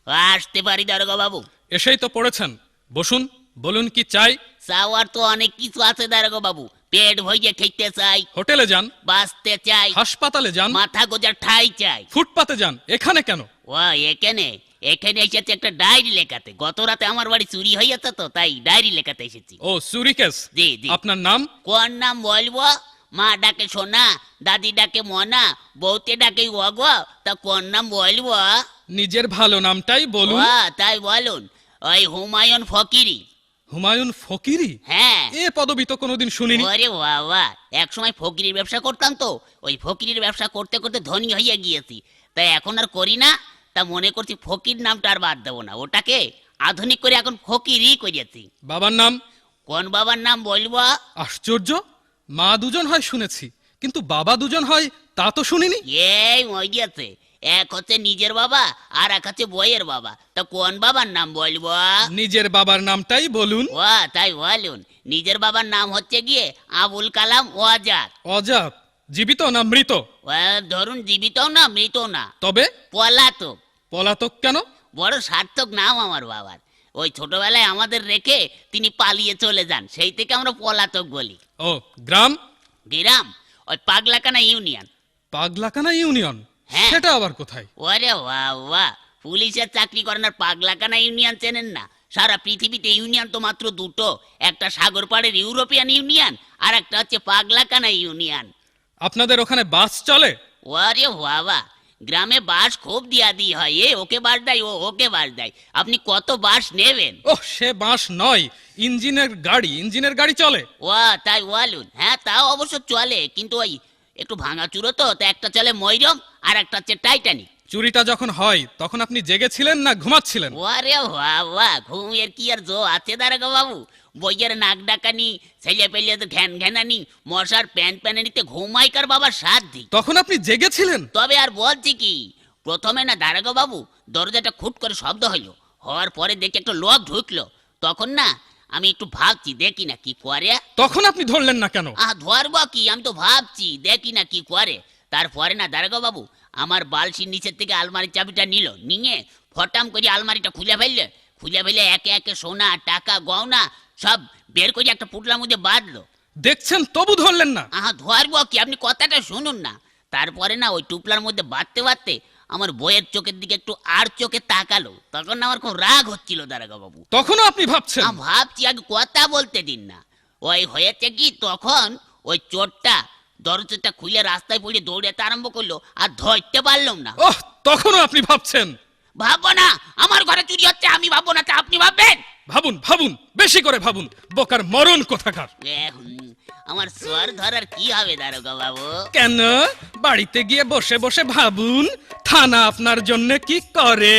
আসতে পারি দারোগা বাবু? এসেই তো পড়েছেন, বসুন, বলুন কি চাই। চাওয়ার তো অনেক কিছু আছে দারোগা বাবু। পেট ভরিয়ে খেতে চাই, হোটেলে যান, বাঁচতে চাই, হাসপাতালে যান, মাথা গোজার ঠাই চাই। ফুটপাতে যান, এখানে কেন? ও এখানে এখানে এসেছে একটা ডায়েরি লেখাতে। গত রাতে আমার বাড়ি চুরি হয়েছে তো, তাই ডায়েরি লেখাতে এসেছি। ও চুরি কেস। জি জি। আপনার নাম? কোন নাম বলবো? মা ডাকে সোনা, দাদি ডাকে মনা, বউতে ডাকে ওগ। তা কোন নাম বলবো? নিজের ভালো নামটাই বলুন। তাই বলুন, ওই হুমায়ুন ফকিরি। হুমায়ুন ফকিরি? হ্যাঁ। এ পদবি তো কোনোদিন শুনিনি। ওরে বাবা, এক সময় ফকিরির ব্যবসা করতাম তো, ওই ফকিরির ব্যবসা করতে করতে ধনী হয়ে গিয়েছি, তাই এখন আর করি না। তা মনে করছি ফকির নামটা আর বাদ দেবো না, ওটাকে আধুনিক করে এখন ফকিরই করিয়েছি। বাবার নাম? কোন বাবার নাম বলবো? আশ্চর্য, মা দুজন হয় শুনেছি, কিন্তু বাবা দুজন হয় তা তো শুনিনি। এই মরিয়াছে, এক হচ্ছে নিজের বাবা আর এক হচ্ছে বইয়ের বাবা। তা কোন বাবার নাম বলবো? নিজের বাবার নামটাই বলুন। তাই বলুন, নিজের বাবার নাম হচ্ছে গিয়ে আবুল কালাম ওয়াজাদ। অজাত? জীবিত না মৃত? ধরুন জীবিত না মৃত না, তবে পলাতক। পলাতক কেন? বড় সার্থক নাম আমার বাবার। ওই ছোটবেলায় আমাদের রেখে তিনি পালিয়ে চলে যান, সেই থেকে আমরা পলাতক বলি। ও গ্রাম? গ্রাম ওই পাগলাকানা ইউনিয়ন। পাগলাকানা ইউনিয়ন? হ্যাঁ। সেটা আবার কোথায়? ওরে বাবা, পুলিশের চাকরি করেন আর পাগলাকানা ইউনিয়ন চেনেন না? সারা পৃথিবীতে ইউনিয়ন তো মাত্র দুটো, একটা সাগর পাড়ের ইউরোপিয়ান ইউনিয়ন আর একটা হচ্ছে পাগলাকানা ইউনিয়ন। আপনাদের ওখানে বাস চলে? ওরে বাবা, গ্রামে বাস খুব দিয়া দিয়ে হয়, ওকে বাস দেয়, ওকে বাস দেয়। আপনি কত বাস নেবেন? ওহ, সে বাস নয়, ইঞ্জিনের গাড়ি চলে। তাই বলুন। হ্যাঁ, তাও অবশ্য চলে, কিন্তু ওই একটু ভাঙাচুরো তো, তা একটা চলে ময়রম আর একটা হচ্ছে টাইটানিক। চুরিটা যখন হয় তখন আপনি জেগেছিলেন না ঘুমাচ্ছিলেন? ওরে বাবা, ঘুমের কি আর জো আছে দারোগা বাবু? বইয়ের নাক ডাকানি, ছেলে পেলে ঘ্যান ঘ্যানানি, মশার প্যান প্যানানিতে ঘুমাইকার বাবার সাধ্যি। তখন আপনি জেগেছিলেন? তবে আর বলছি কি, প্রথমে না দারোগা বাবু দরজাটা খুট করে শব্দ হইলো, হওয়ার পরে দেখি একটা লোক ঢুকলো। তখন না আমি একটু ভাবছি, দেখি না কি করে। তখন আপনি ধরলেন না কেন? ধরবো কি, আমি তো ভাবছি দেখি না কি করে। তারপরে না দারোগা বাবু আমার বালসির নিচের থেকে আলমারির চাবিটা নিয়ে ফটাম করে আলমারিটা খুলে ফেললে একে একে সোনা টাকা গয়না সব বের করে একটা পুটলার মধ্যে বাঁধলো। দেখছেন তবু ধরলেন না? ধরবো কি, আপনি কথাটা শুনুন না। তারপরে না ওই টুপলার মধ্যে বাঁধতে আমার বইয়ের চোখের দিকে একটু আর চোখে তাকালো। তখন আমার খুব রাগ হচ্ছিল দারোগা বাবু। তখনও আপনি ভাবছেন? ভাবছি, আগে কথা বলতে দিন না। ওই হয়েছে কি, তখন ওই চোরটা দরজাটা খুলে রাস্তায় পড়ে দৌড়াতে আরম্ভ করলো, আর ধরতে পারলাম না। ওহ, তখনও আপনি ভাবছেন? ভাববো না, আমার ঘরে চুরি হচ্ছে, আমি ভাববো না, তা আপনি ভাববেন? ভাবুন, বেশি করে ভাবুন, বোকার মরণ কোথাকার। আমার স্বর ধরার কি হবে দারোগা বাবু? কেন? বাড়িতে গিয়ে বসে বসে ভাবুন, থানা আপনার জন্য কি করে।